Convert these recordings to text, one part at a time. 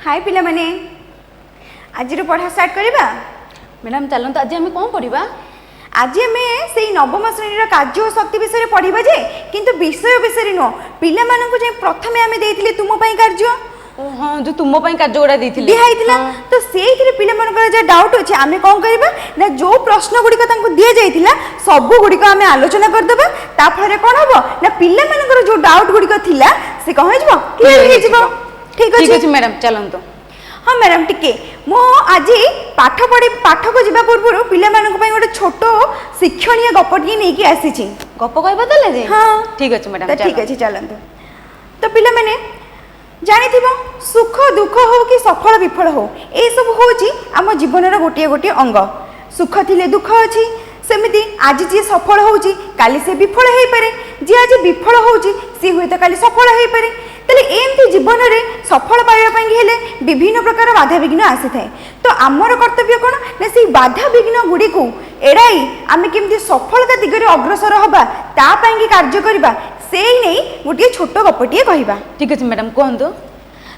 हाय पिला माने आज पढ़ा स्टार्ट करवा। मैडम चलते आज आम कौन पढ़ा? आज आम से नवम श्रेणी कार्य और शक्ति विषय पढ़ा जे किंतु विषय विषय नुह पिला प्रथम आम देते तुम कार्य। हाँ जो तुम कार्य गुड़ा दिखाई तो से पिला डाउट अच्छे आम कौन करवा ना जो प्रश्न गुड़िक दि जाता सब गुड़िक आम आलोचना करदे ताफल कौन हम ना पिला जो डाउट गुड़िक थिला से कौन हो ठीक अच्छे मैडम चलते। हाँ मैडम टिके मो आज पाठ को जीवा पूर्व पिला गोटे छोट शिक्षणीय गपटी नहीं आसी गप कह जे हाँ ठीक अच्छे मैडम ठीक अच्छे चलते। तो पिला माने जानी सुख दुख हो कि सफल विफल हो ये सब हूँ आम जीवन गोटे गोटे अंग सुख थिले दुख अच्छी सेमती आज जी सफल होउची काली से विफल हो पारे जी आज विफल होउची सी हुए तो काली सफल हो पारे तेल एमती जीवन में सफल पाइबा विभिन्न प्रकार बाधा विघ्न आसी थाए तो आमर कर्तव्य कौन ना से बाधा विघ्न गुड़ी को एड़ाई आम केमती सफलता दिगरे अग्रसर हवा तापाई कार्य करवा से नहीं गोटे छोट गपटे कहवा। ठीक अच्छे मैडम कहतु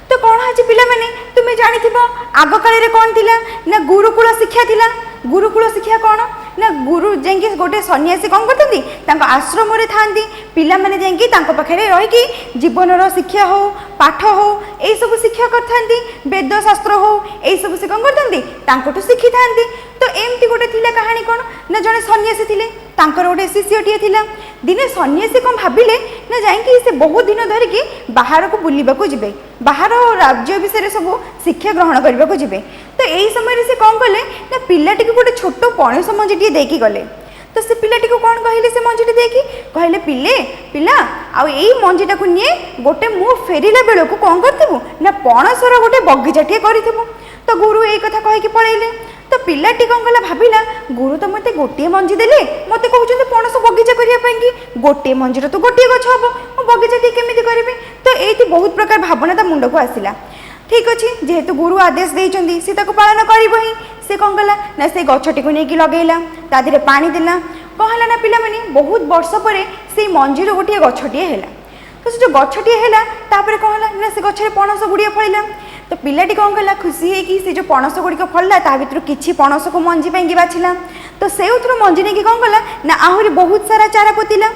तो कौन आज पिला माने तुम्हें जानी आग काल कौन थिला ना गुरुकुल शिक्षा थिला। गुरुकुल शिक्षा कौन ना गुरु जाकि गोटे सन्यासी कौन करते आश्रम था पिला माने जाकि पाखे रहीकि जीवन शिक्षा हो पाठ हो यही सब शिक्षा करते वेद शास्त्र हो यही सब से कौन करते शिखी था। तो एमती गोटे थिला कहानी कौन ना जड़े सन्यासी थिले तांकर गोटे शिष्यटीए थिला दिने सन्यासी कौन भाविले ना जाकि से बहुत दिन धरिकी बाहर को बुलवा जिबे बाहर राज्य विषय सब शिक्षा ग्रहण करने को जिबे। तो यही समय से कौन कले ना पिलाटी को गोटे छोट पणस मंजीटे देकी गले। तो से पिलाटी को कौन कहले से मंजीटे देकी कहले पिले पिला आ यही मंजीटा को निये गोटे मु फेरिला बेल को कौन करथिबु ना पणसर गोटे बगीचाटे करिथिबु। तो गुरु यही कथा कहीकि पळेइले। तो पिलाटी कौन कला भाविला गुरु तो मते गोटे मंजी देले मते कहउछन्ते पणस बगीचा करिया पाएंगी गोटे मंजीर तो गोटे गछ हबो मो बगीचाटी केमिति करिवे। तो एति बहुत प्रकार भावना ता मुंड को आसिला। ठीक अच्छे जेहेतु गुरु आदेश देइचंदी से ताको पालन करिबो ही से कौन कला ना से गछटी को नेकी लगेला ता देरे पानी देला कहला ना पिला माने बहुत वर्ष परे से मंजीर गोटे गछटी हैला। तो से जो गछटी हैला तापरे कहला ना से गछरे पणस गुड़िया फळिला। तो पिलाटी कौन कला खुशी है कि से जो पणस गुड़िक फलला ता भितर किछि पणस को मंजी पाएंगी बाछिला। तो से उथरो मंजी नेकी कौन कला ना आहुरी बहुत सारा चारा पोतिला।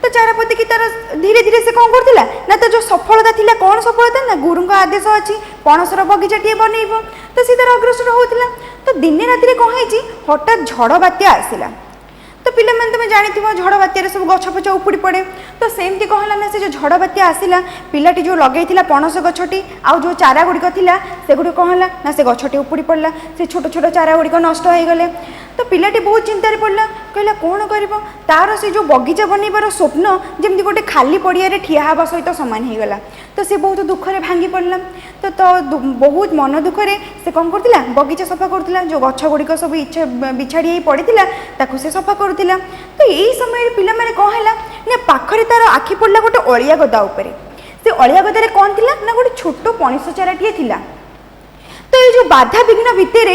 तो चारापति की तार धीरे धीरे से कौन करथिला ना तो जो सफलता थिला कौन सफलता ना गुरु का आदेश अच्छी पणसर बगीचाटे बनइब। तो सी तार अग्रसर होता। तो दिने राति कौन है हठात झड़ बात्या आसला। तो पिला माने तुम जानी झड़ बात्यार सब गछ फछ उपुड़ी पड़े। तो सेमती कहला ना से जो झड़ बात्या आसला पिलाटी जो लगे पणस गछटी आउ जो चारा गुड़िक थिला से गुड़ी कहला ना से गछटी उपुड़ी पड़ला से छोट छोट चारा गुड़िक नष्ट हो गले। तो पिलाटी बहुत चिंतार पड़ला कहला कौन करिबो तार से जो बगीचा बनइबार स्वप्न जमती गोटे खाली पड़िया ठिया हवा सहित सामान हो गला। तो से बहुत दुखरे भांगी पड़ला। तो बहुत मन दुखरे से कौन करथिला बगीचा सफा करथिला जो गछ गुड़िक सब इच्छा बिछाड़ी पड़ीला ताकू से सफा करुथिला। तो यही समय पिला माने कौन हैला ना पाखरे तार आखि पड़ला गोटे अलिया गदा उपरे से अलिया गदारे कौन थिला ना गोटे छोट पणस चाराटीए थिला। तो ये जो बाधा विघ्न भितर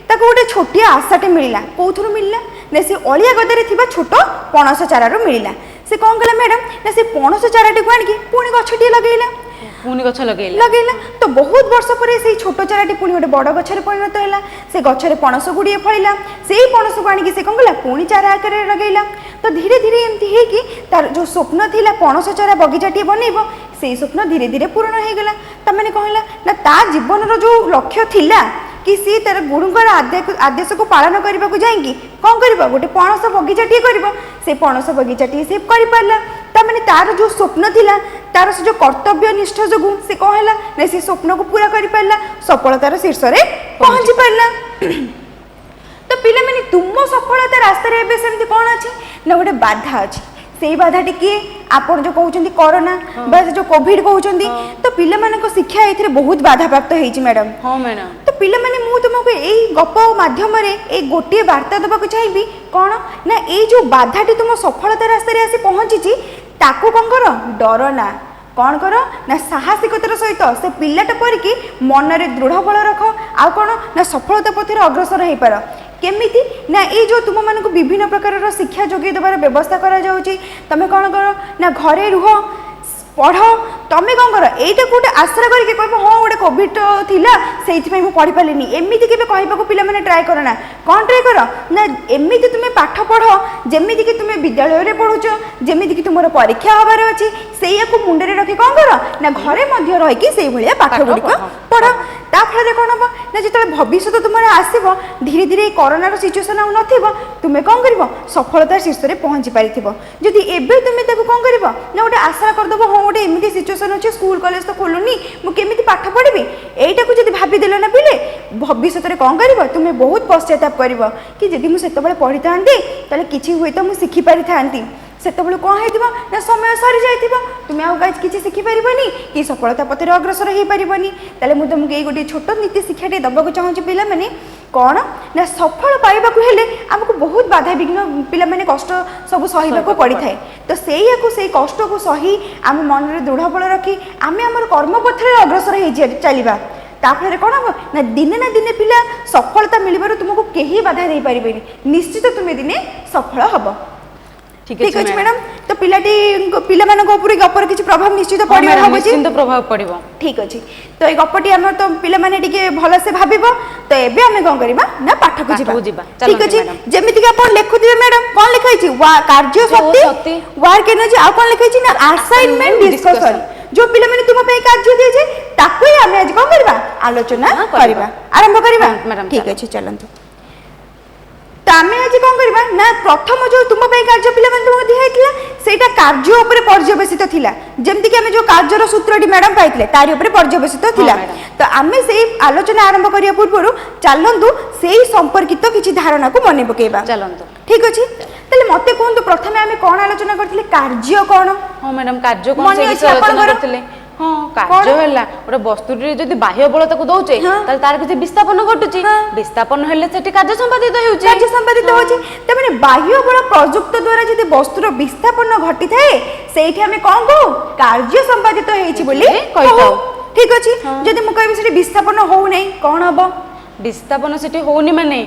ताको गोटे छोटिया आशाटे मिलला कौथुर मिलला ना से अलिया गदारे थिबा छोट पणस चारारू मिलला। से कौन कला मैडम ना से पणस चाराटी को आनिकी पुणी गछटी लगेला पुणी गछ लगेला। तो बहुत वर्ष पर से छोट चाराटी पुणी गोटे बड़ गछरे परिणत हैला से गछरे पणस गुड़िए फळिला से पणस को आनिकी से कौन कला पुणी चारा आकार लगेला। तो धीरे धीरे एमती है कि तार जो स्वप्न थिला पणस चारा बगीचाटी बनइब से स्वप्न धीरे धीरे पूर्ण हो गला। तमाने कहला ना ता जीवन जो लक्ष्य थिला कि सी तार गुरुंकर आदेश को पालन करने को जाइए कौन कर गोटे पणस बगीचाटी कर से पणस बगीचाटी से कर पारा तमाने तार जो स्वप्न थिला तार से जो कर्तव्य निष्ठ जो से कौन है ना से स्वप्न को पूरा कर पारा सफलतार शीर्ष में पहुँची पारा। तो पिला माने तुम सफलता रास्तार एबे सेमती कौन अच्छी ना गोटे बाधा अच्छी से बाधाटी किए आपन जो कहते कोरोना बा जो कोविड कहते। तो पिला मानक शिक्षा ये बहुत बाधा प्राप्त होती मैडम। हाँ मैडम। तो पिला माने मु तुमको यही गप माध्यम रे गोटे वार्ता देवाक चाहिए कौन ना ये जो बाधाटी तुम सफलता रास्तार आसी पहुँची ताकू कौन कर डर ना कौन कर ना साहसिकतार सहित से पिलाटा परिकी मन में दृढ़ बल रख आ कौन ना सफलता पथर अग्रसर हो पार केमिति ना ये जो तुम मानक विभिन्न प्रकार शिक्षा जोगे देवार व्यवस्था करा जाउची। तमे कौन कर ना घरे रुह पढ़ तमें कौन कर यहीटा गोटे आश्रा करके कह हाँ गोटे कोविड थिला से पढ़ी पारे एमती के कहवाक पे ट्राए कर ना कौन ट्राए कर ना एमती तुम्हें पाठ पढ़ जमीक तुम्हें विद्यालय में पढ़ुच जमीक तुम परीक्षा हबार अच्छी से मुंडे रखी कौन कर ना घरे रहीकि से भाया पाठ गुड़िक पढ़ ताफल कौन हम ना जो भविष्य तुम आसब धीरे धीरे कोरोनार सिचुएसन आउ नथिबो तुम्हें कौन कर सफलतार शीर्ष में पहुँची पारि जदि एबे तुम्हें कौन कर ना गोटे आशा करदेव हाँ गोटे एमती सिचुएसन अच्छे स्कूल कॉलेज तो खोलुनी मुझे पाठ पढ़ी यहीटा को जब भाविदेल ना पिले भविष्य में कौन कर तुम्हें बहुत पश्चाताप कर कि जदि मुझे पढ़ी था कि हुए तो मुझे शिखी पारि था से कौन हो ना समय सरी जा तुम्हें आगे किसी शिखिपार कि सफलता पथ अग्रसर हो पारनि तेल मुझे तुमको ये गोटे छोट नीति शिक्षाटे दबाक चाहूँगी पे कौन ना सफल पाइबा आमको बहुत बाधा विघ्न पे कष्ट सब सहीवाक पड़ी थाए तो से कष्ट को सही आम मन में दृढ़ बल रखी आम आम कर्मपथ अग्रसर हो चलवा ताफल कौन हम ना दिने पिला सफलता मिलवर तुमको कहीं बाधा दे पारे निश्चित तुम्हें दिने सफल हम ठीक अच्छे मैडम तो पिलाटी पिलापर गपर किसी प्रभाव निश्चित पड़े निश्चित प्रभाव पड़ो ठीक अच्छे तो ये गपटी आम तो पे भल से भाव तो एबे आम कौन करवा ना पाठ को जीवा ठीक अच्छे जमीक आप लिखुवे मैडम कौन लिखाई कार्य शक्ति वर्क एनर्जी आ कौन लिखाई ना असाइनमेंट डिस्कशन जो पिला मैंने तुम पे कार्य दिए जाए ताको ही आम आज कौन करवा आलोचना करवा आरंभ करवा ठीक अच्छे चलते तो आम आज कौन करवा ना प्रथम जो तुम कार्य पिला तुमको दिखाई सेटा कार्य उपर पर्यवेसित थिला जेमति कि आमे जो कार्यर सूत्रटी मैडम पाइथिले तारि उपर पर्यवेसित थिला तो आमे से आलोचना आरंभ करिया पूर्व चलंतु सेही संपर्कित किछि धारणा को मने पकेबा चलंतु ठीक अछि तले मते कोन तो प्रथमे आमे कोन आलोचना करथिले कार्य कोन हां मैडम कार्य कोन से विषय आलोचना करथिले हाँ कार्य है गोटे वस्तुटी जब बाह्य बल ताको दौचे तार किसी विस्थापन घटुची विस्थापन हेले सेठी कार्य संपादित होउची कार्य संपादित होउची त माने बाह्य बल प्रयुक्त द्वारा जदि वस्तुर विस्थापन घटी थाए सेठी हमें कोन को कार्य संपादित होइची बोली कहतो ठीक अछि जदि मु कहबी सेठी विस्थापन होउ नै कोन हबो विस्थापन सेठी होउनी माने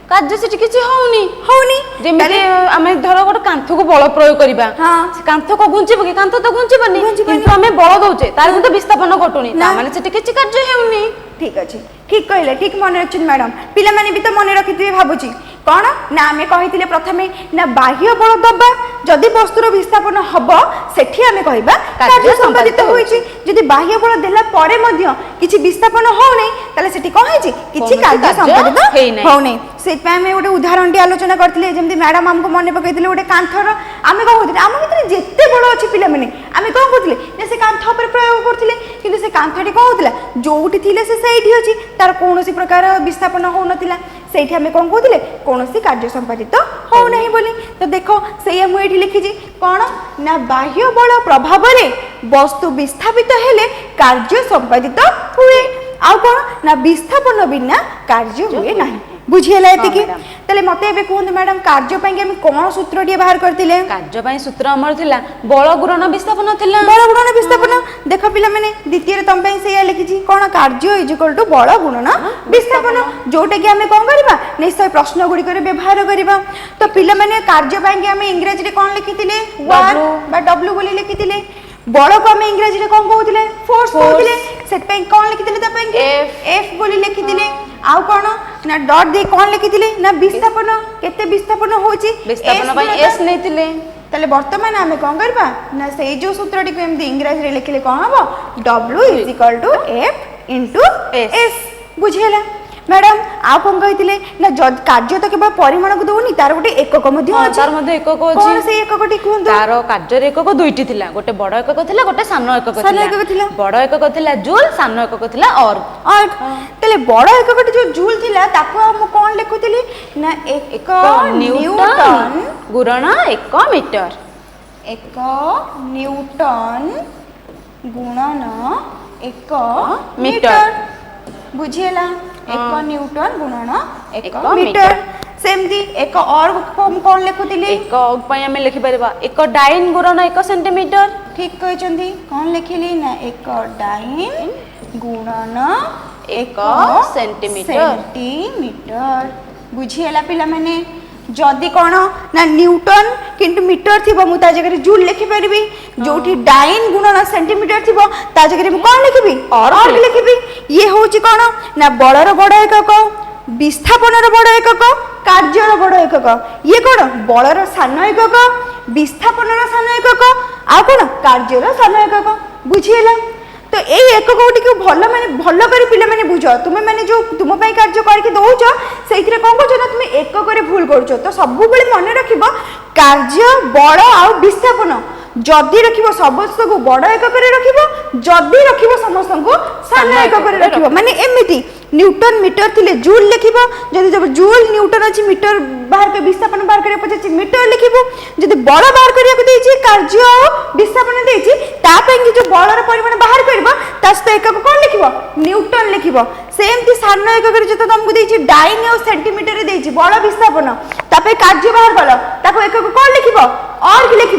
कार्य सेठी किछि होउनी जेमिति आमे धर गोटे कांथ को बल प्रयोग करिबा से कांथ को गुंचिबो कि कांथ तो गुंचिबनी किंतु आमे बल दउचे तार तो विस्थापन घटुनी ता माने सेठी किछि कार्य हेउनी ठीक अछि ठीक कहले ठीक मन रखिन मैडम पिला माने भी तो मन रखिथिबे भाबुची कौन ना आमे कहिथिले प्रथमे ना बाह्य बल दबा जदि वस्तुर विस्थापन हबो सेठी आमे कहबा कार्य संपादित होइची जदि बाह्य बल देला परे मध्य किछि विस्थापन हो नै ताले सेठी कोन होइची किछि कार्य संपादित हो नै से पे आमे गोटे उदाहरण टी आलोचना करथिले जेमति मैडम हमको मन पकैथिले गोटे कांथर आमे कहथिले आम भितर जेते बल अछि पिला माने आमे कोन करथिले ना से कांथ पर प्रयोग करथिले किंतु से कांथटी कोन होतिला जोउठी थिले से सेठी अछि तार कोनोसी प्रकार विस्थापन हो नथिला सेठी आमे कोन कहथिले कोनोसी कार्य संपादित हो नहीं बोली तो देखो से मु एठी लिखिजी कोन ना बाह्य बल प्रभाव रे वस्तु विस्थापित हेले कार्य संपादित हुए आ कोन ना विस्थापन बिना कार्य हुए नहीं बुझिएला एतिकी तले मते एबे कोन मैडम कार्य पई हम कोन सूत्र डी बाहर करथिले कार्य पई सूत्र हमर थिला बल गुणन विस्थापन थिला बल गुणन विस्थापन देखो पिला माने द्वितीय तम पई सेया लिखिजी कोन कार्य इज इक्वल टू बल गुणन विस्थापन जोटे कि हमें कोन करबा निश्चय प्रश्न गुडी करे व्यवहार करबा तो पिला माने कार्य पई हम इंग्लिश रे कोन लिखिथिले वर बा डब्ल्यू बोली लिखिथिले बल को हम इंग्लिश रे कोन कहउथिले फोर्स कहउथिले सेट पई कोन लिखिथिले त पई एफ बोली लिखिथिले आउ कोन ना डॉट दे कोन लिखिथिले ना विस्थापन केते विस्थापन होची विस्थापन पई एस नैतिले तले वर्तमान आमे कोन करबा ना सेई जो सूत्रटी को एमदी इंग्लिश रे लिखले कोन हबो w = f * s बुझियला मैडम आ कोन कहिथिले ना कार्य तो केवल परिमाण को दोनी तार गोटे एकक मध्ये अछि तार मध्ये एकक अछि कोन से एककटी कोन तार कार्य रे एकक दुईटी थिला गोटे बड़ एकक थिला गोटे सानो एकक थिला बड़ एकक थिला जूल सानो एकक थिला और तले बड़ एककटी जो जूल थिला ताको हम कोन लिखुथिली ना एक न्यूटन गुणन 1 मीटर 1 न्यूटन गुणन 1 मीटर बुझियला 1 न्यूटन गुणन 1 मीटर सेमती एक और हम कोन लिखुथिली एक पय हम लिखि परबा 1 डाइन गुणन 1 सेंटीमीटर ठीक कहचंदी कोन लिखिली ना 1 डाइन गुणन 1 सेंटीमीटर बुझियला पिला माने जदि कौन ना न्यूटन किंतु मीटर थी मु ता जगह जूल लिखि परिबी जोठी डाइन गुणन सेंटीमीटर थी ता जगह मु कौन लिखिबी अर्ग लिखिबी ये होची कौन ना बलर बड़ एकक विस्थापनर बड़ एकक कार्यर बड़ एकक ये कौन बलर सान एकक विस्थापनर सान एकक आ कौन कार्यर सान एकक बुझिएला तो यही एकक टी भल माने भल कर पिला माने बुझ तुम मैंने जो तुम कार्य करके दौच से कौन कर तुम एकक भूल कर तो सब मन रख कार्य बड़ आ विस्थापन जदि रख समस्त को बड़ एकक रख जदि रख समस्त को सान एकक रख माने एमती न्यूटन मीटर थिले जूल लिख जब जूल न्यूटन अच्छी मीटर बाहर कर विस्थापन बाहर कर पचार मीटर लिख जब बड़ बाहर करने कार्य विस्थापन देती जो बलर परिमाण बाहर कर सहित एकक कौन लिख न्यूटन लिख सेमती सान एकक जो तुमको देती डाइन और सेंटीमीटर देती बड़ विस्थापन ताप कार्य बाहर कल ताको एकक कौन लिख अर्ग लिख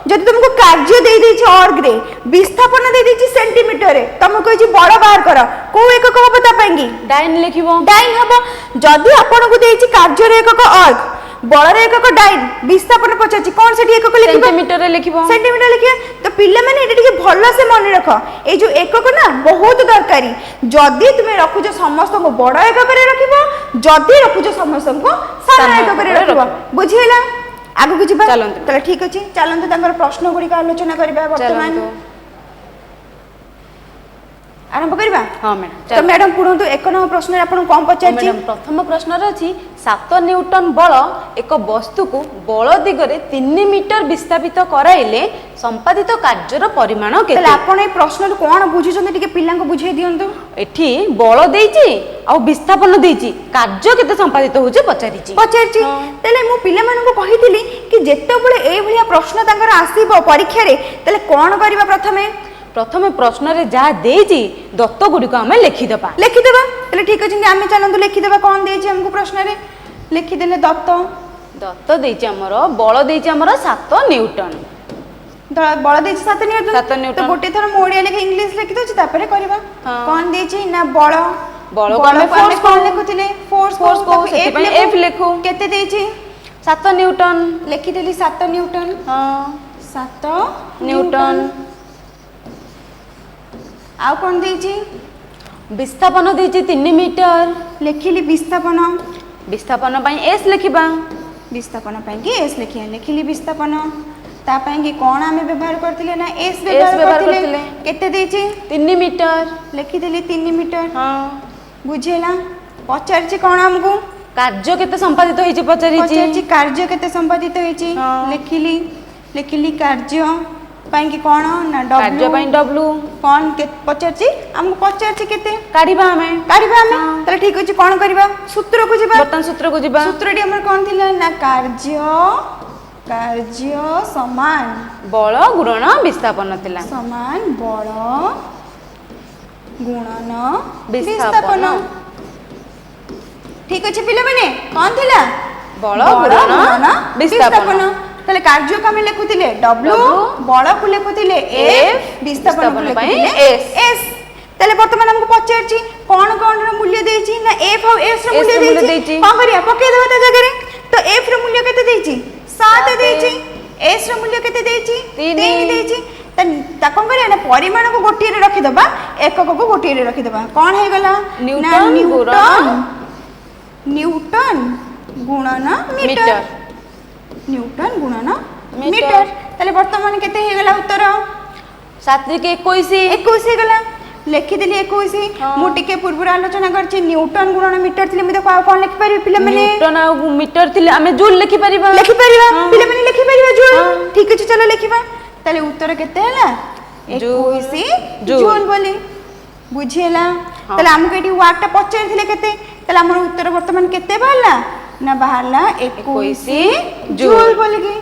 जब तुमको कार्य दे देती अर्ग रे विस्थापन दे देती सेंटीमीटर तुमको कही बड़ बाहर कर को एकक हम तापाई डाइन लिखिबो डाइन हबो जदि आपन को देछि कार्य रे एकक अर्ग बलर एकक डाइन विस्थापन पचाछि कोन सेठी एकक लिखिबो सेंटीमीटर रे लिखिबो सेंटीमीटर लिखिया तो पिल्ले माने एटा टिके भलो से मन रख ए जो एकक ना बहुत दरकारी जदि तुमे रखुजो समस्त को बड़ एकक रे रखिबो जदि रखुजो समस्त को सान एकक रे रखिबो बुझिला आगु को जिबा तले ठीक अछि चलंतु तांकर प्रश्न गुडी का आलोचना करबा वर्तमान आरंभ करबा हां मैडम तो मैडम पुरंतु एक नंबर प्रश्न आपन कोन पचारछि मैडम प्रथम प्रश्न रे अछि 7 न्यूटन बल एक वस्तु को बल दिगरे 3 मीटर विस्थापित कराइले संपादित कार्यर परिमाण केते तले आपन ए प्रश्न कोन बुझिछन टिके पिल्ला को बुझाई दियंतु एठी बल देइछि आ विस्थापन देइछि कार्य केते संपादित होजे पचारिछि तले मु पिल्ला मानको कहितली कि जेते बळे ए भलिया प्रश्न तांकर आसीबो परीक्षा रे तले कोन करबा प्रथमे प्रश्न रे जा देइछि दत्त गुडी को हमें लिखि देबा तले ठीक अछि आमे चलंतु लिखि देबा कोन देइछि हमको प्रश्न रे लिखि देले दत्त देइछि हमरो बल देइछि हमरो 7 न्यूटन बल देइछि 7 न्यूटन तो गोटे थर मोडिया लिख इंग्लिश लिखि दोछि तापरे करबा कोन देइछि ना बल को हमें फोर्स कोन लिखुथिले फोर्स को सेति एफ लिखु केते देइछि 7 न्यूटन लिखि देली 7 न्यूटन हां 7 न्यूटन आउ कोन देइछि विस्थापन देइछि 3 मीटर लिखिली विस्थापन पई एस लिखिबा विस्थापन पई कि एस लिखिया लिखिली विस्थापन ता पई कि कोन आमे व्यवहार करथिले ना एस व्यवहार करथिले केते देइछि 3 मीटर लिखि देली 3 मीटर हां बुझेला पचारछि कोन हमकु कार्य केते संपादित होइछि पचारिछि कार्य केते संपादित होइछि लिखिली कार्य पाई कि कोन ना डब्ल्यू कार्य पाई डब्ल्यू कोन के पचारछि हमकु पचारछि केते काढिबा हमें तले ठीक अछि कोन करबा सूत्र को जिबा बटन सूत्र को जिबा सूत्रटी हमर कोन थिला ना कार्य समान बल गुणन विस्थापन थिला समान बल गुणन विस्थापन ठीक अछि पिले माने कोन थिला बल गुणन विस्थापन तले कार्य को हम लिखुथिले W बल को लिखुथिले F विस्थापन को लिखुथिले S तले वर्तमान हमको पचारछि कोन रो मूल्य देछि ना F और S रो मूल्य देछि कोन करिया पके देबा त जगह रे तो F रो मूल्य केते देछि 7 देछि S रो मूल्य केते देछि 3 देछि ता कोन करिया ना परिमाण को गोटी रे रखि देबा एकक को गोटी रे रखि देबा कोन हे गला न्यूटन गुणन मीटर न्यूटन गुणन मीटर तले वर्तमान केते हे गला उत्तर 7 के 21 हे गला लिखि देली 21 मु टिके पूर्व आलोचना करछि न्यूटन गुणन मीटर थिले मते कोन लिखि परिबे पिले माने न्यूटन आ मीटर थिले हमें जूल लिखि परिबा पिले माने लिखि परिबा जूल ठीक अछि चलो लिखिबा तले उत्तर केते हला 21 जूल बोली बुझिएला तले हमके एटी वाट पचार थिले केते तले हमर उत्तर वर्तमान केते बाहला ना बाहला 21 जूल बोली की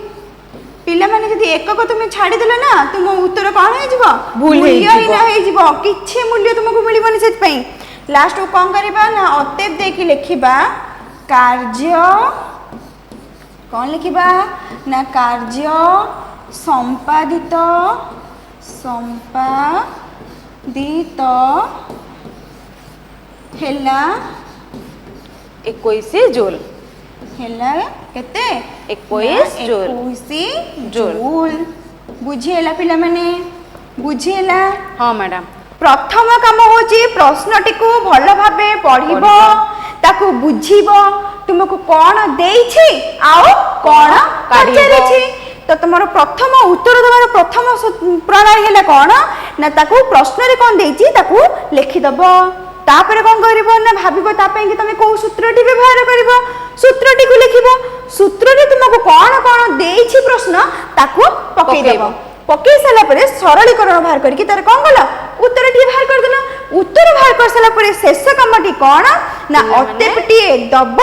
पिला माने जदी एकक तुम छाडी देला ना तुम उत्तर कोन हे जिवो भूल हे जिवो हे जिवो किछि मूल्य तुमको मिलिबनी सेत पई लास्ट को कोन करबा ना अतेब देखि लिखिबा कार्य कोन लिखिबा ना कार्य संपादित हेला 21 जूल ହେଲା କେତେ 21 ଜୁଲ 21 ଜୁଲ ବୁଝିହେଲା ପିଲାମାନେ ବୁଝିହେଲା हाँ मैडम प्रथम काम होची प्रश्नटी को भल भाबे पढ़िब ताकू बुझिब तुमको कौन देइछि आउ कौन पचारिछि तो तुमर प्रथम उत्तर देवार प्रथम प्रणाली है कौन ना ताकू प्रश्न रे कौन देइछि ताकू लिखि दबो तापर कौन करिवो ना भाबिबो तापे कि तमे को सूत्रटी व्यवहार करिवो सूत्रटी को लिखिबो सूत्र रे तुमको कौन कौन देइछि प्रश्न ताकू पकेइ देबो पकई सारा पर सरलीकरण बाहर करके तार कौन गला उत्तर टी बाहर कर देला उत्तर बाहर कर सारा पर शेष कामटी कौन ना अतेपटी दब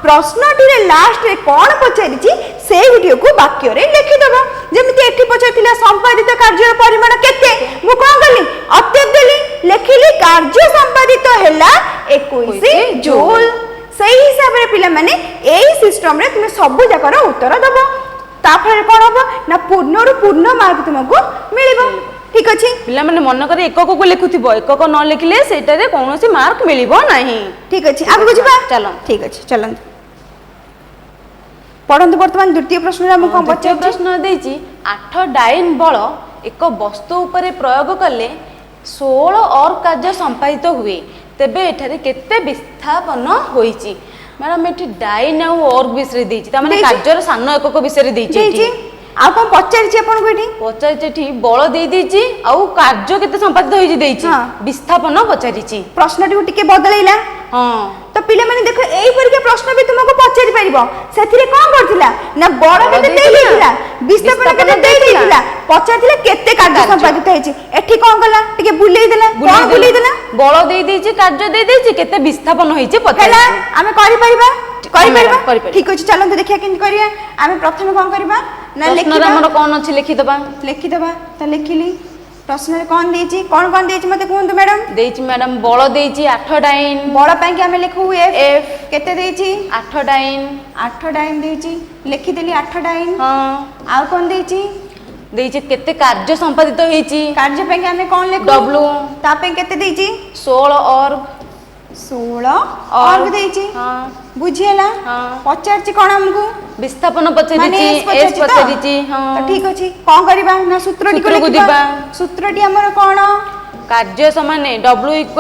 प्रश्नटी रे लास्ट रे कौन पचारिछि से गुटियो को वाक्य रे लिखि दबो जेमिति एठी पचारथिला संपादित कार्य परिमाण केते मु कोन गली अतेप देली लिखिली कार्य संपादित हैला 21 जूल सही हिसाब रे पिला माने एही सिस्टम रे तुमे सब जाकर उत्तर दबो ताफरे कौन हम ना पूर्ण पूर्ण मार्क तुमको मिलिबो ठीक अछि पिला माने मन करे एकक को लिखुथिबो एकक न लिखले सेटा रे कोनोसी मार्क मिलिबो नाही ठीक अछि आगु बुझबा चलो ठीक अछि चलन पढ़ंतु वर्तमान द्वितीय प्रश्न हम कोन द्वितीय प्रश्न देछि 8 डाइन बल एक वस्तु उपरे प्रयोग कले 16 और कार्य संपादित हुए तेबे एठारे केते विस्थापन होईची मैडम एठी डाइन और विषय देछि त माने कार्यर सान एकक विषय देछि एठी आ कोन पचारिछि आपन को एठी पचारिछि एठी बल देइ देछि आ कार्य केते संपादित होईछि देछि विस्थापन पचारिछि प्रश्नटी टिके बदलैला हां तो पिले माने देखो एई परिके प्रश्न भी तुमको पचारि परिबो सेथिरे कोन करथिला ना बड़ केते देइ देथिला विस्थापन केते देइ देथिला पचारथिला केते कार्य संपादित होईछि एठी कोन गला टिके बुलेइ देला कोन बुलेइ देला बल देइ देछि कार्य देइ देछि केते विस्थापन होईछि पचारिछि हैला आमे करि परिबा करि परिबा ठीक अछि चलन तो देखिया केन करिया आमे प्रथमे कोन करबा ना लिखिबा हमर कोन अछि लिखि दबा त लिखिली प्रश्न रे कोन देछि कोन देछि मते कहंतु मैडम देछि मैडम बल देछि 8 डाइन बल पय कि हमें लिखू एफ केते देछि 8 डाइन देछि लिखि देली 8 डाइन हां आ कोन देछि केते कार्य संपादित होईछि कार्य पय कि हमें कोन लिखू डब्ल्यू ता पय केते देछि 16 और देछि हां बुझियला हां पचारछि कोन हमकु विस्थापन पचारिछि एस पचारिछि हां तो ठीक अछि कोन करबा ना सूत्रटी को लिखबा सूत्रटी हमर कोन कार्य समान W =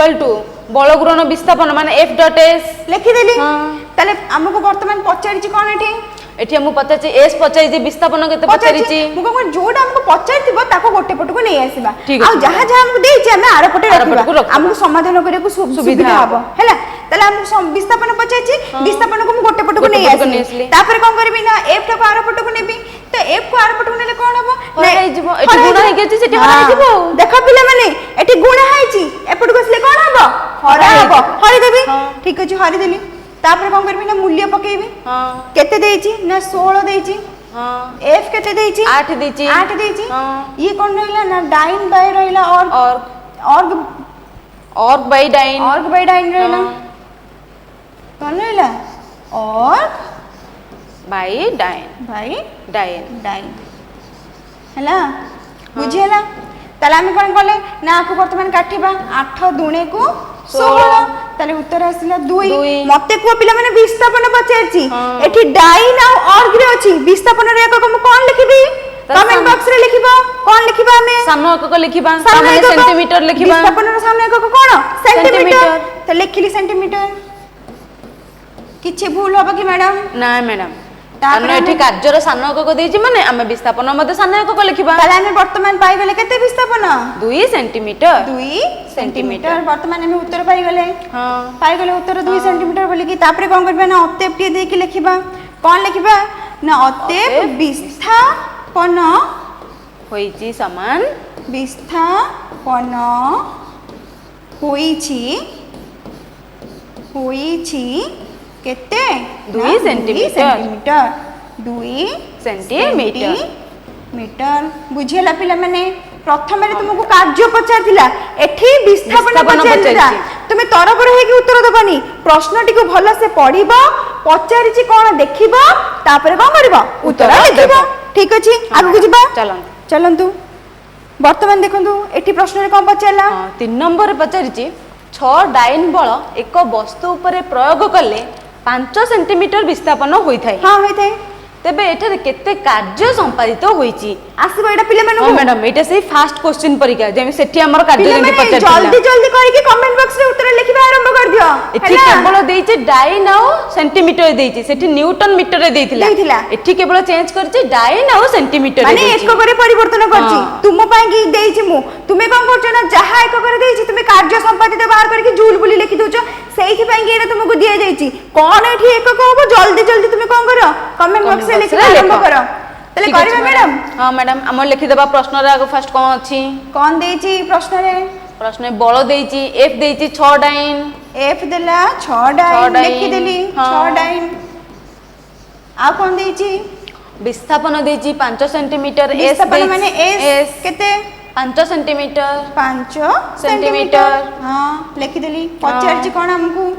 बल गुणन विस्थापन माने F डॉट S लिखि देली हां तले हमकु वर्तमान पचारछि कोन एठी एठी हम पचारछि S पचारछि विस्थापन केते पचारछि मुको कोन जोडा हमकु पचारथिबो ताको गोटे पटको नै आसीबा आ जहा जहा हमकु देछि हमें आर पटे रखिबा हमकु समाधान करे को सुविधा हबो हैला तले हमकु विस्थापन पचारछि विस्थापन को गोटे पटको नै आसी तापर कोन करबी ना F को आर पटको नेबी तो F को आर पटको नेले कोन हबो हराई जिवो एठी गुणा हे गेछि सेठी हराई जिवो देखा पिला माने एठी गुणा हाइछि एपटको असले कोन हबो हराई देबी ठीक अछि हराई देली तापर कोन करबी ना मूल्य पकेबी हां केते देछि ना 16 देछि हां F केते देछि 8 देछि 8 देछि हां ये कोन रहला ना डाइन बाय रहला और बाय डाइन रहला कोन रहला और बाय डाइन हैला बुझियला ताले हम कोन करले ना आकु वर्तमान काटिबा 8 दुणे को 16 ताले उत्तर आसिला 2 मते को पिला माने विस्थापन पचारछि एठी डाइन और ग्रे अछि विस्थापन रे एकक हम कोन लिखिबी कमेंट बॉक्स रे लिखिबो कोन लिखिबा हमें सामने एकक लिखिबा सामने सेंटीमीटर लिखिबा विस्थापन रे सामने एकक कोन सेंटीमीटर त लिखिली सेंटीमीटर किछि भूल होबो कि मैडम ना मैडम ताने एठी कार्यर सान एकक देछि माने हम विस्थापन मध्ये सान एकक लिखिबा ताले हम वर्तमान पाई गेले केते विस्थापन 2 सेंटीमीटर वर्तमान हम उत्तर पाई गेले हां पाई गेले उत्तर 2 सेंटीमीटर बोली कि तापर कोन करबे ना अतेप टी दे के लिखिबा कोन लिखिबा ना अतेप विस्थापन होईछि समान विस्थापन होईछि केते 2 सेंटीमीटर 2 सेंटीमीटर बुझियला पिला माने प्रथम रे तुमको कार्य पचारथिला एठी विस्थापन पचारथिला तुमे तरबर हे कि उत्तर दबनी प्रश्नटी को भलो से पढिबो पचारिछि कोन देखिबो तापर कोन करबो उत्तर लिखिबो ठीक अछि आगु जिबा चलंतु वर्तमान देखंतु एठी प्रश्न रे कोन पचारला 3 नंबर पचारिछि 6 डाइन बल एक वस्तु उपरे प्रयोग कले 5 सेंटीमीटर विस्थापन होइथाय। हाँ होइथाय। तेबे एठारे केते कार्य संपादित होईची आसीबो एटा पिले माने हां मैडम एटा से फास्ट क्वेश्चन परीक्षा जेमे सेठी हमर कार्य जेंति पचार जल्दी जल्दी कहि के कमेंट बॉक्स रे उत्तर लिखिबा आरंभ कर दियो। एठी केवल देइचे डाइन आउ सेंटीमीटर देइचे सेठी न्यूटन मीटर रे देइथिला एठी केवल चेंज करछि डाइन आउ सेंटीमीटर रे माने एक करे परिवर्तन करछि तुम पई की देइछि मु तुमे कोन करछ ना जहा एक करे देइछि तुमे कार्य संपादित बाहर करके जूल बुली लिखि दोछ सेहि पई की एटा तुमको दिया जाइछि कोन एठी एक कहबो जल्दी जल्दी तुमे कोन करो कमेंट बॉक्स रे लिखि आरंभ करो तले करबे मैडम। हां मैडम हम लिखि देबा प्रश्न रे आगो फर्स्ट कोन अछि कोन देइछि प्रश्न रे प्रश्न बळ देइछि एफ देइछि 6 डाइन एफ देला 6 डाइन लिखि देली 6 डाइन आ कोन देइछि विस्थापन देइछि 5 सेंटीमीटर एस विस्थापन माने एस केते 5 सेंटीमीटर 5 सेंटीमीटर हां लिखि देली पचारछि कोन हमकु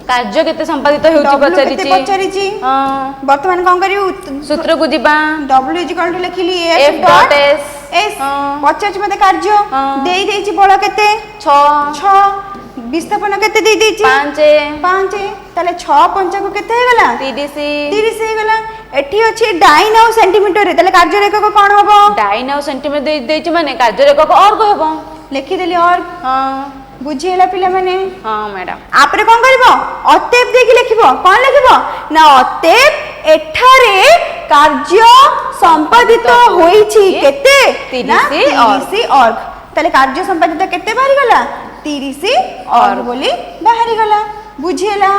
कार्य केते संपादित होउछि पचारिछि हां वर्तमान कोन करिउ सूत्र को दिबा w इक्वल टू लिखिली f डॉट s पचारछि मते कार्य देई देइछि बळ केते 6 विस्थापन केते देई देइछि 5 ताले 6 5 को केते हे गला 30 हे गला एठी अछि डाइन आउ सेंटीमीटर रे ताले कार्य रेखा को कोन होबो डाइन आउ सेंटीमीटर देई देइछि माने कार्य रेखा को और को होबो लिखि देली और हां बुझिएला पिला माने हां मैडम आपरे कोन करबो अतेप देखि लिखिबो कोन लिखिबो ना अतेप एठारे कार्य संपादित होईछि केते 30 और ताले कार्य संपादित केते बाहरी गला 30 और बोली बाहरी गला बुझिएला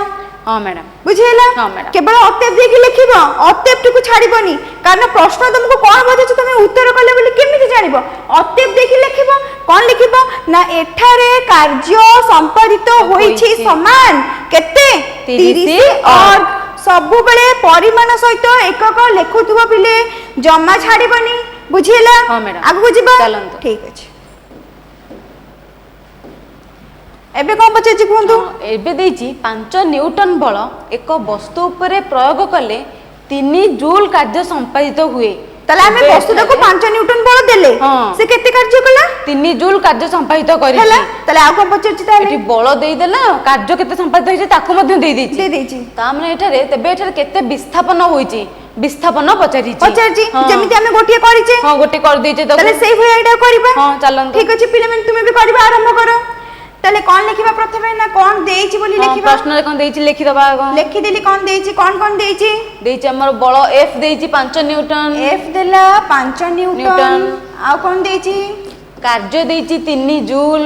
हां मैडम बुझिएला हां मैडम केवल अतेप देखि लिखिबो अतेप टुकु छाड़िबोनी कारण प्रश्न तुमको कोन बजेछ तुमे उत्तर कले बोली केमिति जानिबो अतेप देखि लिखिबो कोन लिखिबो ना एठारे कार्य संपादित होईछि समान केते 30 और सबु बेले परिमाण सहित एकक लेखुथुबो पिले जम्मा छाड़िबोनी बुझिएला हां मैडम आगु बुझिबा चलंतो ठीक अछि एबे कोन बचेछि कोंतु एबे देइछि 5 न्यूटन बल एक वस्तु उपरे प्रयोग कले 3 जूल कार्य संपादित हुए ताले हमें वस्तु को 5 न्यूटन बल देले से केते कार्य कला 3 जूल कार्य संपादित करिछि हला ताले आ कोन बचेछि ताले एठी बल देई देला कार्य केते संपादित होइछि ताको मध्ये देई देइछि ता माने एठारे तेबे एठारे केते विस्थापन होइछि विस्थापन पचारिछि जेमिति हमें गोटिए करिछि हां गोटे कर देइछि ताले सेही होय एटा करबा हां चलन ठीक अछि पिले में तुमे भी करबा आरंभ करो ताले कोन लिखिबा प्रथमे ना कोन देइछि बोली लिखिबा प्रश्न रे कोन देइछि लिखि दबा लिखि देली कोन देइछि देइछि हमर बल f देइछि 5 न्यूटन f देला 5 न्यूटन आ कोन देइछि कार्य देइछि 3 जूल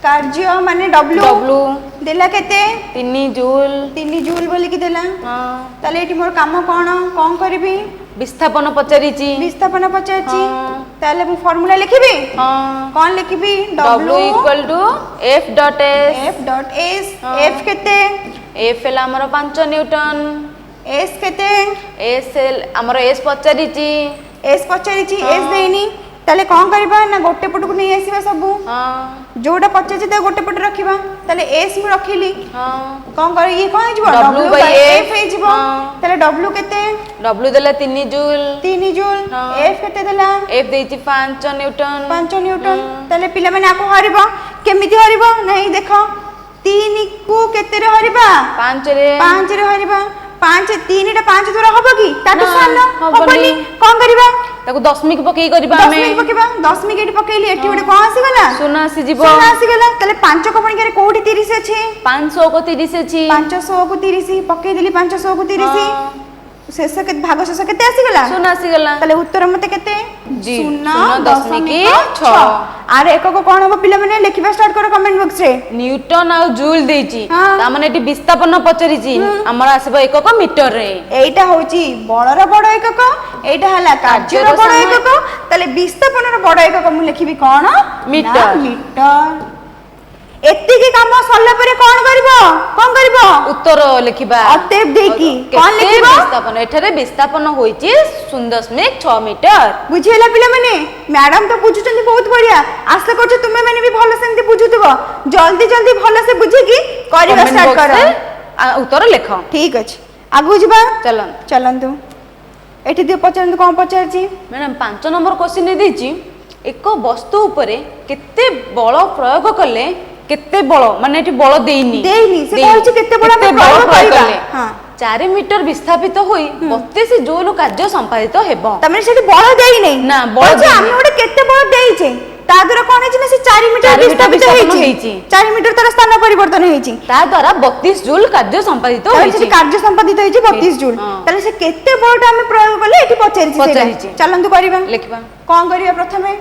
कार्य माने w देला केते 3 जूल बोली कि देला हां ताले एठी मोर काम कोन करबी विस्थापन पचारिछि ताले मु फार्मूला लिखिबी हां कोन लिखिबी w equal to f dot s f केते f एला हमर 5 न्यूटन s केते s हमर s पचारिछि s देइनी ताले कोन करबा ना गोटे पटको नै आसीबा सबु हां जोटा पचाछि त गोटे पट रखिबा ताले s मु रखिली हां कोन कर ये कोन हिजबो w by f हिजबो ताले w केते w देला 3 जूल f केते देला f देइछि 5 न्यूटन ताले पिला माने आको हरिबो केमिति हरिबो नहीं देखो 3 को केते रे हरिबा 5 रे हरिबा 5 3 टा 5 द्वारा हबो की ताटो सानो हबनी कोन करबा ताको दशमिक पकई करबा हमें दशमिक पकेबा दशमिक एठी पकेली एठी ओडे कोन आसी गला शून्य आसी जीवो शून्य आसी गला तले 5 को पणिके कोठी 30 अछि 500 को 30 अछि 500 को 30 पकेई देली 500 को 30 शेष के भाग शेष केते आसी गला शून्य आसी गला तले उत्तर मते केते 0.6 आरे एको को कोन हो पिला माने लिखिबा स्टार्ट करो कमेंट बॉक्स रे न्यूटन आ जूल देछि ता माने एटी विस्थापन पचरिछि हमर आसीबो एकक मीटर रे एटा होची बळर बड एकक एटा हला कार्यर बड एकक तले विस्थापनर बड एकक मु लिखिबी कोन मीटर एत्तिकी काम सरला परे कोन करबो उत्तर लिखिबा अतेप देकी कोन लिखिबो विस्थापन एठारे विस्थापन होईची 0.6 मीटर बुझियला पिला माने मैडम तो बुझुचंदी बहुत बढ़िया आशा करछ तुमे माने भी भलो सेंती बुझुतबो जल्दी जल्दी भलो से बुझी की करबा स्टार्ट करो उत्तर लिख ठीक अछि आगु जिबा चलन तू एठी दियो पचरंतु कोन पचरची मैडम 5 नंबर क्वेश्चन देछि एक वस्तु उपरे केते बल प्रयोग कले କେତେ ବଳ ମାନେ ଏଠି ବଳ ଦେଇନି ସେ କହିଛି କେତେ ବଳ ଆମେ ପ୍ରୟୋଗ କରିବା। ହଁ 4 ମିଟର ବିସ୍ଥାପିତ ହୋଇ 32 ଜୁଲ କାର୍ଯ୍ୟ ସମ୍ପାଦିତ ହେବ। ତମେ ସେଠି ବଳ ଦେଇ ନାହିଁ ନା ବଳ ଆମେ ଗୋଟେ କେତେ ବଳ ଦେଇଛେ ତା ଦ୍ୱାରା କଣ ହେଇଛି ନା ସେ 4 ମିଟର ବିସ୍ଥାପିତ ହେଇଛି 4 ମିଟର ତାର ସ୍ଥାନ ପରିବର୍ତ୍ତନ ହେଇଛି ତା ଦ୍ୱାରା 32 ଜୁଲ କାର୍ଯ୍ୟ ସମ୍ପାଦିତ ହୋଇଛି। ସେଠି କାର୍ଯ୍ୟ ସମ୍ପାଦିତ ହେଇଛି 32 ଜୁଲ। ତାହେଲେ ସେ କେତେ ବଳଟା ଆମେ ପ୍ରୟୋଗ କଲେ ଏଠି ପଚାରିଛି। ଚାଲନ୍ତୁ କରିବା ଲେଖିବା। କଣ କରିବା ପ୍ରଥମେ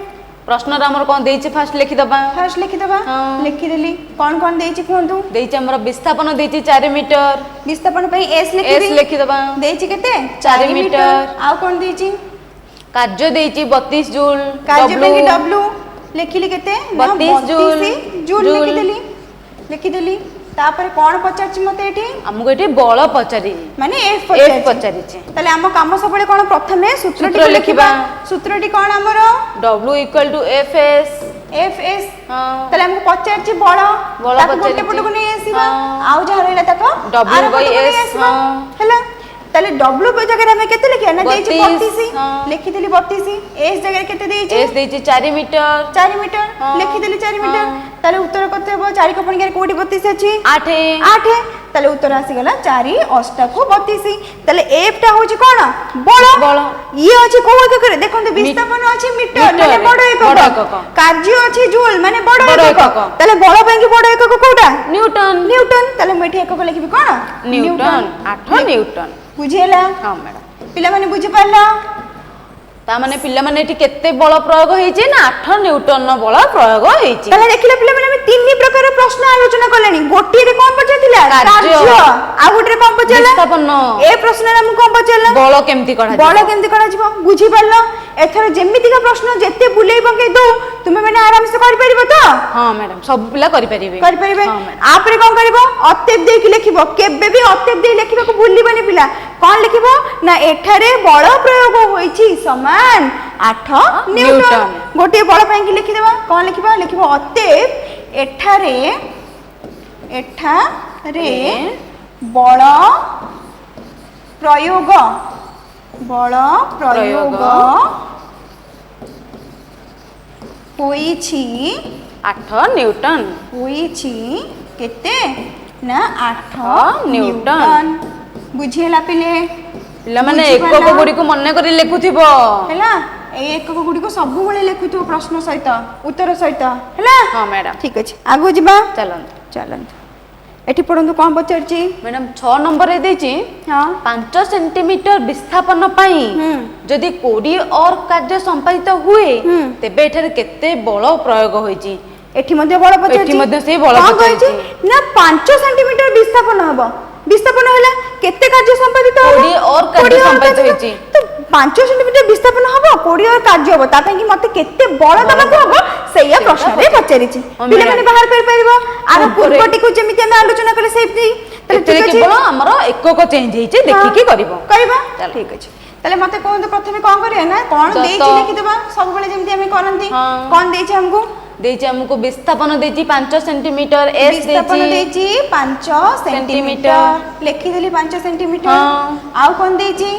ପ୍ରଶ୍ନର ଆମର କଣ ଦେଇଛି ଫାଷ୍ଟ ଲେଖିଦବା। ଲେଖିଦେଲି କଣ ଦେଇଛି କୁହନ୍ତୁ। ଦେଇଛି ଆମର ବିସ୍ଥାପନ ଦେଇଛି 4 ମିଟର ବିସ୍ଥାପନ ପାଇଁ ଏସ୍ ଲେଖିଦବା। ଦେଇଛି କେତେ 4 ମିଟର। ଆଉ କଣ ଦେଇଛି କାର୍ଯ୍ୟ ଦେଇଛି 32 ଜୁଲ। କାର୍ଯ୍ୟ ପାଇଁ ଡବ୍ଲୁ ଲେଖିଲି କେତେ 32 ଜୁଲ ଲେଖିଦେଲି। ତାପରେ କଣ ପଚାରିଛି ମତେ ଏଠି ଆମକୁ ଏଠି ବଳ ପଚାରି ମାନେ ଏଫ୍ ପଚାରିଛି। ତାହେଲେ ଆମ କାମ ସବୁବେଳେ କଣ ପ୍ରଥମେ ସୂତ୍ରଟି ଲେଖିବା। ସୂତ୍ରଟି କଣ ଆମର W = Fs ତାହେଲେ ଆମକୁ ପଚାରିଛି ବଳ ତାକୁ ଗୋଟେ ପଟକୁ ନେଇ ଆସିବା ଆଉ ଯାହା ରହିଲା ତାକୁ W/S ହେଲା। তাহলে W জায়গায় আমি কেতে লিখিয়া না দেইছি 32 লিখি দিলি 32 S জায়গায় কেতে দেইছি S দেইছি 4 মিটার লিখি দিলি 4 মিটার তাহলে উত্তর কত হবে 4 ক পণিকার কোটি 32 আছে 8 তাহলে উত্তর আসি গলা 4 অষ্টাকু 32 তাহলে F টা হচ্ছে কোন বল ইয়ে আছে কোন এককে দেখুন বিস্থাপন আছে মিটার মানে বড় একক কার্য আছে জুল মানে বড় একক তাহলে বল পাই কি বড় একক কোটা নিউটন তাহলে মেঠি একক লিখিবি কোন নিউটন 8 নিউটন বুঝিলা हां मैडम पिला माने बुझी पारला ता माने पिला माने एठी केते बल प्रयोग होईची ना 8 न्यूटन न बल प्रयोग होईची तले देखिले पिला माने हम तीन प्रकार प्रश्न आलोचना करलेनी गोटी रे कोन पचातिला कार्य आ गोटी रे कोन पचाला विस्थापन ए प्रश्न रे हम कोन पचाला बल केमती करा जीवो बुझी पारला एथर जेमिति का प्रश्न जेते बुलेई बंके दो तुमे माने आराम से कर परिबो तो हां मैडम सब पिला करि परिबे आप रे कोन करबो अत्यप दे कि लिखिबो केबे भी अत्यप दे लिखिबा को भूलिबनी पिला कोन लिखिबो ना एठारे बल प्रयोग होईची समान 8 न्यूटन गोटे बल पई कि लिखि देबा कोन लिखिबा अत्यप एठारे बल प्रयोग होईची 8 न्यूटन होईची केते ना 8 न्यूटन बुझिला पिले पिला माने एकक गुडी को मन करी लेखुथिबो हैला ए एकक गुडी को सब बेले लेखुथिबो प्रश्न सहित उत्तर सहित हैला हां मैडम ठीक अछि आगो जिबा चलन एठी पढंतु कोन पचारची मैडम 6 नंबर रे देची हां 5 सेंटीमीटर विस्थापन पई जदी 20 और कार्य संपादित हुए तेबे एठारे केते बल प्रयोग होईची एठी मध्ये बल पचारची एठी मध्ये से बल पचारची ना 5 सेंटीमीटर विस्थापन हबो विस्थापन होला केते कार्य संपादित हो 20 और कार्य संपादित होईची तो 5 सेंटीमीटर विस्थापन हबो 20 और कार्य हबो ता पई कि मते केते बल दबाको हबो सेया प्रश्न रे पचारिची पिले माने बाहर कर परबो आरो पूर्वटी को जेमिति हम आलोचना करे सेफटी तले केवल हमरो एकक चेंज हेची देखि के करबो ठीक अछि तले मते कोन तो प्रथमे कोन करिया ना कोन देछि लिखि देबा सब बेले जेमिति हम करंती कोन देछि हमको विस्थापन देछि 5 सेंटीमीटर एस देछि 5 सेंटीमीटर लिखि देली 5 सेंटीमीटर आउ कोन देछि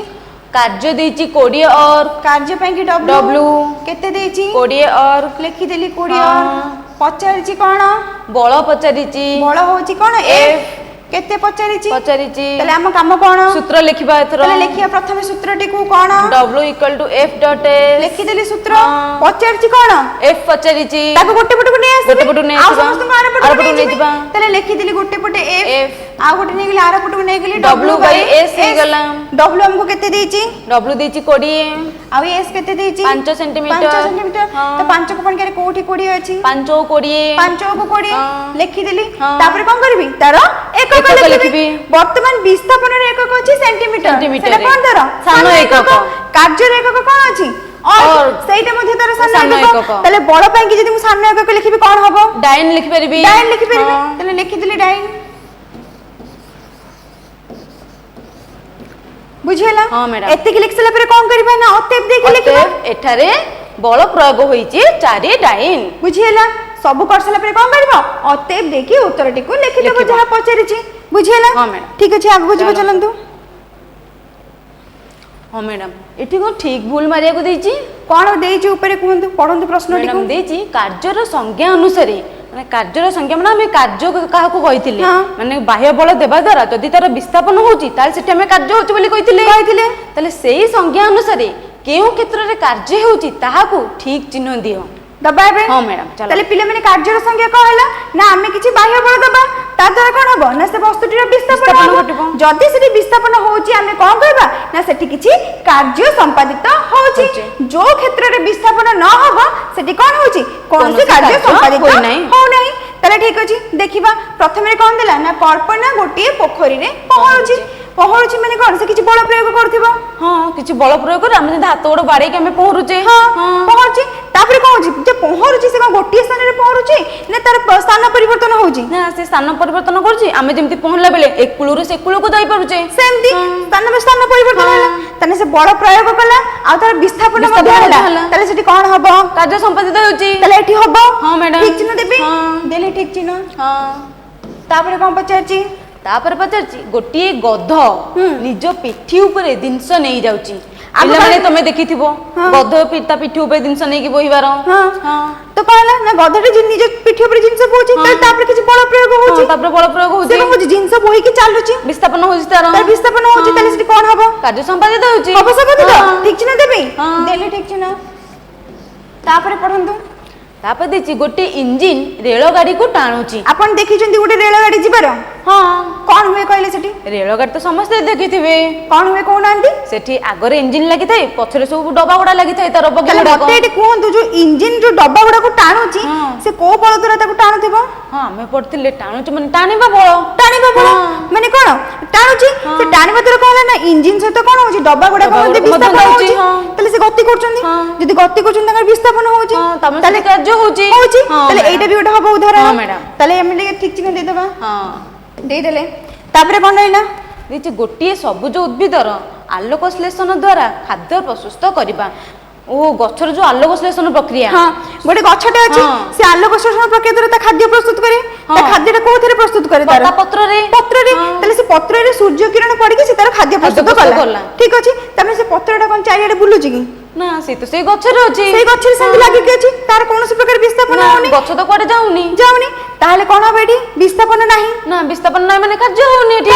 कार्य देछि 20 और कार्य पई कि डब्ल्यू केते देछि 20 और लिखि देली 20 और पचारिछि कोन बल पचारिछि बल होछि कोन एफ केते पचारिछि तले हम काम कोन सूत्र लिखिबा एथरो तले लिखिया प्रथमे सूत्रटी को कोन W = F डॉट S लिखि देली सूत्र पचारिछि कोन F पचारिछि ताको गोटे पटे को नै आसी गोटे पटे नै आ समस्त आरो पटे नै जिबा तले लिखि देली गोटे पटे F आ गोटे नै गेली आरो पटे को नै गेली W/S हे गला W हमको केते देछि W देछि 20 आ S केते देछि 5 सेंटीमीटर तो 5 को पणके कोठी 20 अछि 5 को 20 लिखि देली तापर कोन करबी तारो एकक लिखिबी वर्तमान विस्थापन रे एकक अछि सेंटीमीटर सेटा कोन तारो सानो एकक कार्य रे एकक कोन अछि और सेटा मध्ये तारो सानो एकक तले बड़ पई कि जदी मु सानो एकक लिखिबी कोन हबो डाइन लिखि परबी तले लिखि देली डाइन बुझिला हां मैडम एते कि लिखसला पर कोन करबा ना अत्यप दे कि लिखबा एठारे बल प्रयोग होईची 4 डाइन बुझिला सब करसला पर कोन करबा अत्यप दे कि उत्तरटी को लिखि देबो जहा पचारिची बुझिला हां मैडम ठीक अछि आगु बुझबो चलंतु हां मैडम एठी को ठीक भूल मारिया को देची कोन देची ऊपर कहंतु पढंतु प्रश्नटी को मैडम देची कार्यर संज्ञा अनुसार ମାନେ କାର୍ଯ୍ୟର ସଂଜ୍ଞା ମାନେ ଆମେ କାର୍ଯ୍ୟ କାହାକୁ କହିଥିଲେ ହଁ। ମାନେ ବାହ୍ୟ ବଳ ଦେବା ଦ୍ୱାରା ଯଦି ତାର ବିସ୍ଥାପନ ହଉଛି ତାହେଲେ ସେଠି ଆମେ କାର୍ଯ୍ୟ ହଉଛି ବୋଲି କହିଥିଲେ ତାହେଲେ ସେଇ ସଂଜ୍ଞା ଅନୁସାରେ କେଉଁ କ୍ଷେତ୍ରରେ କାର୍ଯ୍ୟ ହେଉଛି ତାହାକୁ ଠିକ ଚିହ୍ନ ଦିଅ ଦବା ଏବେ। ହଁ ମ୍ୟାଡାମ ଚାଲ। ତାହେଲେ ପିଲାମାନେ କାର୍ଯ୍ୟର ସଂଜ୍ଞା କଣ ହେଲା ନା ଆମେ କିଛି ବାହ୍ୟ ବଳ ଦବା ତା ଦ୍ୱାରା କଣ ହବ ନା ସେ ବସ୍ତୁଟିର ବିସ୍ଥାପନ ବିସ୍ଥାପନ ହବ। ଘଟିବ। ଯଦି ସେଠି ବିସ୍ଥାପନ ହଉଛି ଆମେ କଣ କହିବା ନା ସେଠି କିଛି କାର୍ଯ୍ୟ ସମ୍ପାଦିତ ହଉଛି। ଯୋଉ କ୍ଷେତ୍ରରେ ବିସ୍ଥାପନ ନ ହବ ସେଠି କଣ ହଉଛି କୌଣସି କାର୍ଯ୍ୟ ସମ୍ପାଦିତ ହଉନାହିଁ। ତାହେଲେ ଠିକ ଅଛି ଦେଖିବା ପ୍ରଥମେ କଣ ଦେଲା ନା କଳ୍ପନା ଗୋଟିଏ ପୋଖରୀରେ ପହଁରୁଛି ମାନେ କଣ ସେ କିଛି ବଳ ପ୍ରୟୋଗ କରୁଥିବ। ହଁ କିଛି ବଳ ପ୍ରୟୋଗ କରି ଆମେ ଯଦି ହାତ ଗୋଡ ବାଡେଇକି ଆମେ ପହଁରୁଛେ ପହଁରୁଛି ତାପରେ କଣ ହଉଛି ଯେ ପହଁରୁଛି ସେ କଣ ଗୋଟିଏ ସ୍ଥାନରେ ପହଁରୁଛି ନା ତାର ସ୍ଥାନ ପରିବର୍ତ୍ତନ ହଉଛି ନା ସେ ସ୍ଥାନ ପରିବର୍ତ୍ତନ କରୁଛି ଆମେ ଯେମିତି ପହଁରିଲା ବେଳେ ଏ କୂଳରୁ ସେ କୂଳକୁ ଯାଇପାରୁଛେ ସେମିତି ସ୍ଥାନ ପରିବର୍ତ୍ତନ ହେଲା ତାହେଲେ ସେ ବଳ ପ୍ରୟୋଗ କଲା ଆଉ ତାର ବିସ୍ଥାପନ ମଧ୍ୟ ହେଲା ତାହେଲେ ସେଠି କଣ ହବ କାର୍ଯ୍ୟ ସମ୍ପାଦିତ ହେଉଛି ତାହେଲେ ଏଠି ହବ। ହଁ ମ୍ୟାଡାମ ଠିକ ଚିହ୍ନ ଦେବି ଦେଲେ ଠିକ ଚିହ୍ନ। ତାପରେ କଣ ପଚାରୁଛି ତାପରେ ପଚାରୁଛି ଗୋଟିଏ ଗଧ ନିଜ ପିଠି ଉପରେ ଜିନିଷ ନେଇ ଯାଉଛି ପିଲାମାନେ ତମେ ଦେଖିଥିବ ଗଧ ତା ପିଠି ଉପରେ ଜିନିଷ ନେଇକି ବୋହିବାର ତ କଣ ହେଲା ନା ଗଧଟି ନିଜ ପିଠି ଉପରେ ଜିନିଷ ବୋହୁଛି ତାପରେ କିଛି ବଳ ପ୍ରୟୋଗ ହଉଛି ତାପରେ ବଳ ପ୍ରୟୋଗ ହଉଛି ସେ କଣ ହଉଛି ଜିନିଷ ବୋହିକି ଚାଲୁଛି ବିସ୍ଥାପନ ହଉଛି ତାର ବିସ୍ଥାପନ ହଉଛି ତାହେଲେ ସେଠି କଣ ହବ କାର୍ଯ୍ୟ ସମ୍ପାଦିତ ହଉଛି ହବ ସମ୍ପାଦିତ ଠିକ ଚିହ୍ନ ଦେବି ଦେଲେ ଠିକ ଚିହ୍ନ। ତାପରେ ପଢନ୍ତୁ ତାପରେ ଦେଇଛି ଗୋଟେ ଇଞ୍ଜିନ ରେଳ ଗାଡିକୁ ଟାଣୁଛି ଆପଣ ଦେଖିଛନ୍ତି ଗୋଟେ ରେଳ ଗାଡି ଯିବାର ହଁ କଣ ହୁଏ କହିଲେ ସେଠି ରେଳ ଗାଡି ତ ସମସ୍ତେ ଦେଖିଥିବେ କଣ ହୁଏ କହୁନାହାନ୍ତି ସେଠି ଆଗରେ ଇଞ୍ଜିନ ଲାଗିଥାଏ ପଛରେ ସବୁ ଡବା ଗୁଡା ଲାଗିଥାଏ ତାର ବଗି ଗୁଡାକ ମତେ ଏଠି କୁହନ୍ତୁ ଯୋଉ ଇଞ୍ଜିନ ଯୋଉ ଡବା ଗୁଡାକୁ ଟାଣୁଛି ସେ କୋଉ ବଳ ଦ୍ୱାରା ତାକୁ ଟାଣୁଥିବ ହଁ ଆମେ ପଢିଥିଲେ ଟାଣୁଛି ମାନେ ଟାଣିବା ବଳ ମାନେ କଣ ଟାଣୁଛି ସେ ଟାଣିବା ଦ୍ୱାରା କଣ ହେଲା ନା ଇଞ୍ଜିନ ସହିତ କଣ ହଉଛି ଡବା ଗୁଡାକ ମଧ୍ୟ ବିସ୍ଥାପନ ହଉଛି ତାହେଲେ ସେ ଗତି କରୁଛନ୍ତି ଯଦି ଗତି କରୁଛନ୍ତି ତାଙ୍କର ବିସ୍ଥାପନ ହଉଛି ତାହେଲେ କାର୍ଯ୍ୟ ହଉଛି ତାହେଲେ ଏଇଟା ବି ଗୋଟେ ହବ ଉଦାହରଣ ତାହେଲେ ଆମେ ଟିକେ ଠିକ ଚିହ୍ନ ଦେଇଦବା ଦେଇଦେଲେ ତାପରେ କଣ ରହିଲା ଦେଇଛି ଗୋଟିଏ ସବୁଜ ଉଦ୍ଭିଦର ଆଲୋକ ଶ୍ଳେଷଣ ଦ୍ୱାରା ଖାଦ୍ୟ ପ୍ରସ୍ତୁତ କରିବା ଓ ଗଛର ଯୋଉ ଆଲୋକ ଶ୍ଳେଷଣ ପ୍ରକ୍ରିୟା ଗୋଟେ ଗଛଟେ ଅଛି ସେ ଆଲୋକ ଶ୍ଳେଷଣ ପ୍ରକ୍ରିୟା ଦ୍ୱାରା ତା ଖାଦ୍ୟ ପ୍ରସ୍ତୁତ କରେ ତା ଖାଦ୍ୟଟା କୋଉଥିରେ ପ୍ରସ୍ତୁତ କରେ ତାର ପତ୍ରରେ ତାହେଲେ ସେ ପତ୍ରରେ ସୂର୍ଯ୍ୟ କିରଣ ପଡିକି ସେ ତାର ଖାଦ୍ୟ ପ୍ରସ୍ତୁତ କଲା ଠିକ ଅଛି ତାପରେ ସେ ପତ୍ରଟା କଣ ଚାରିଆଡେ ବୁଲୁଛି କି ନା ସେ ତ ସେଇ ଗଛରେ ଅଛି ସେଇ ଗଛରେ ସେମିତି ଲାଗିକି ଅଛି ତାର କୌଣସି ପ୍ରକାର ବିସ୍ଥାପନ ହଉନି ଗଛ ତ କୁଆଡେ ଯାଉନି ତାହେଲେ କଣ ହବ ଏଠି ବିସ୍ଥାପନ ନାହିଁ ନା ବିସ୍ଥାପନ ନାହିଁ ମାନେ କାର୍ଯ୍ୟ ହଉନି ଏଠି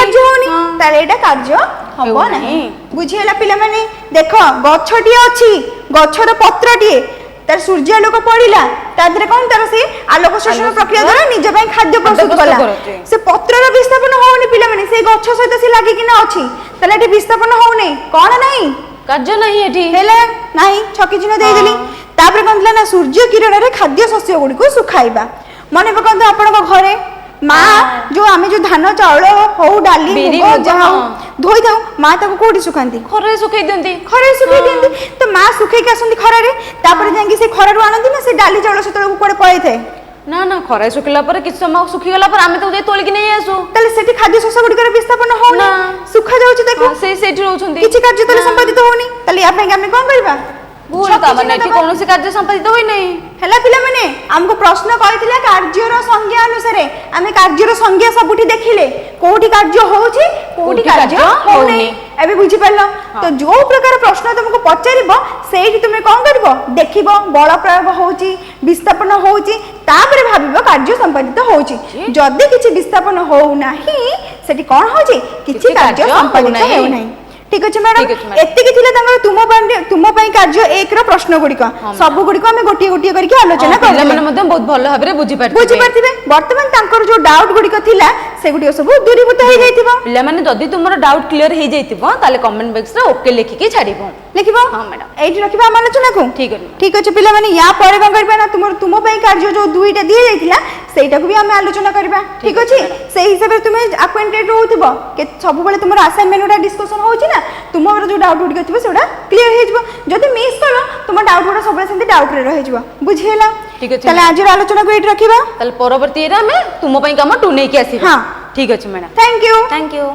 ତାହେଲେ ଏଇଟା କାର୍ଯ୍ୟ ହବ ନାହିଁ ବୁଝିହେଲା ପିଲାମାନେ ଦେଖ ଗଛଟିଏ ଅଛି ଗଛର ପତ୍ରଟିଏ ତାର ସୂର୍ଯ୍ୟ ଆଲୋକ ପଡିଲା ତା ଦେହରେ କଣ ତାର ସେ ଆଲୋକ ଶୋଷଣ ପ୍ରକ୍ରିୟା ଦ୍ୱାରା ନିଜ ପାଇଁ ଖାଦ୍ୟ ପ୍ରସ୍ତୁତ କଲା ସେ ପତ୍ରର ବିସ୍ଥାପନ ହଉନି ପିଲାମାନେ ସେଇ ଗଛ ସହିତ ସେ ଲାଗିକିନା ଅଛି ତାହେଲେ ଏଠି ବିସ୍ଥାପନ ହଉନି କଣ ନାହିଁ କାର୍ଯ୍ୟ ନାହିଁ ଏଠି ହେଲା ନାହିଁ ଛକି ଚିହ୍ନ ଦେଇଦେଲି ତାପରେ କଣ ଥିଲା ନା ସୂର୍ଯ୍ୟ କିରଣରେ ଖାଦ୍ୟ ଶସ୍ୟ ଗୁଡିକୁ ଶୁଖାଇବା ମନେ ପକାନ୍ତୁ ଆପଣଙ୍କ ଘରେ ମା ଯୋଉ ଆମେ ଯୋଉ ଧାନ ଚାଉଳ ହଉ ଡାଲି ମୁଗ ଯାହା ଧୋଇଥାଉ ମା ତାକୁ କୋଉଠି ଶୁଖାନ୍ତି ଖରାରେ ଶୁଖେଇ ଦିଅନ୍ତି ତ ମା ଶୁଖେଇକି ଆସନ୍ତି ଖରାରେ ତାପରେ ଯାଇକି ସେ ଖରାରୁ ଆଣନ୍ତି ନା ସେ ଡାଲି ଚାଉଳ ସେତେବେଳକୁ କୁଆଡେ ପଳେଇଥାଏ ନା ନା ଖରାରେ ଶୁଖିଲା ପରେ କିଛି ସମୟ ଶୁଖିଗଲା ପରେ ଆମେ ତାକୁ ଯାଇ ତୋଳିକି ନେଇ ଆସୁ ତାହେଲେ ସେଠି ଖାଦ୍ୟ ଶସ୍ୟ ଗୁଡିକର ବିସ୍ଥାପନ ହଉନି ଶୁଖା ଯାଉଛି ଦେଖ ସେଇଠି ରହୁଛନ୍ତି କିଛି କାର୍ଯ୍ୟ ତାହେଲେ ସମ୍ପାଦିତ ହଉନି ତାହେଲେ ୟା ପାଇଁ ଆମେ କଣ କରିବା ଭୁଲ ତା ମାନେ ଏଠି କୌଣସି କାର୍ଯ୍ୟ ସମ୍ପାଦିତ ହୋଇ ନାହିଁ ହେଲା ପିଲାମାନେ ଆମକୁ ପ୍ରଶ୍ନ କହିଥିଲା କାର୍ଯ୍ୟର ସଂଜ୍ଞା ଅନୁସାରେ ଆମେ କାର୍ଯ୍ୟର ସଂଜ୍ଞା ସବୁଠି ଦେଖିଲେ କୋଉଠି କାର୍ଯ୍ୟ ହଉଛି କୋଉଠି କାର୍ଯ୍ୟ ହଉନି ଏବେ ବୁଝିପାରିଲ ତ ଯୋଉ ପ୍ରକାର ପ୍ରଶ୍ନ ତୁମକୁ ପଚାରିବ ସେଇଠି ତୁମେ କଣ କରିବ ଦେଖିବ ବଳ ପ୍ରୟୋଗ ହଉଛି ବିସ୍ଥାପନ ହଉଛି ତାପରେ ଭାବିବ କାର୍ଯ୍ୟ ସମ୍ପାଦିତ ହଉଛି ଯଦି କିଛି ବିସ୍ଥାପନ ହଉନାହିଁ ସେଠି କଣ ହଉଛି କିଛି କାର୍ଯ୍ୟ ସମ୍ପାଦିତ ହେଉନାହିଁ ठीक अच्छे मैडम एतिकी थिले तांगर तुम पई कार्य 1 रो प्रश्न गुडिक सब गुडिक हम गोटी गोटी करके आलोचना कर पिला माने मते बहुत भलो भाबरे बुझि पारथिबे वर्तमान तांकर जो डाउट गुडिक थिला से गुडिक सब दूरीभूत हो जाइतिबो पिला माने जदी तुमरो डाउट क्लियर हो जाइतिबो ताले कमेंट बॉक्स रे ओके लिखि के छाडिबो लिखिबो हां मैडम एठी रखिबा हम आलोचना को ठीक अच्छे पिला माने या परे कोन करबा ना तुम पई कार्य जो दुईटा दिए जाइतिला सेटा को भी हम आलोचना करबा ठीक अछि से हिसाब रे तुमे अक्वेंटेड होतिबो के सब बेले तुमरो असाइनमेंट उडा डिस्कशन होछि ना तुमरो जो डाउट गुडिक थिबो सेटा क्लियर हे जबो जदी मिस करो तुम डाउट गुडा सब सेंती डाउट रे रहि जबो बुझिहेला ठीक अछि ताले आज आलोचना को एठी रखिबा ताले परवर्ती रे हम तुम पई काम टू नै के आसी हां ठीक अछि मैडम थैंक यू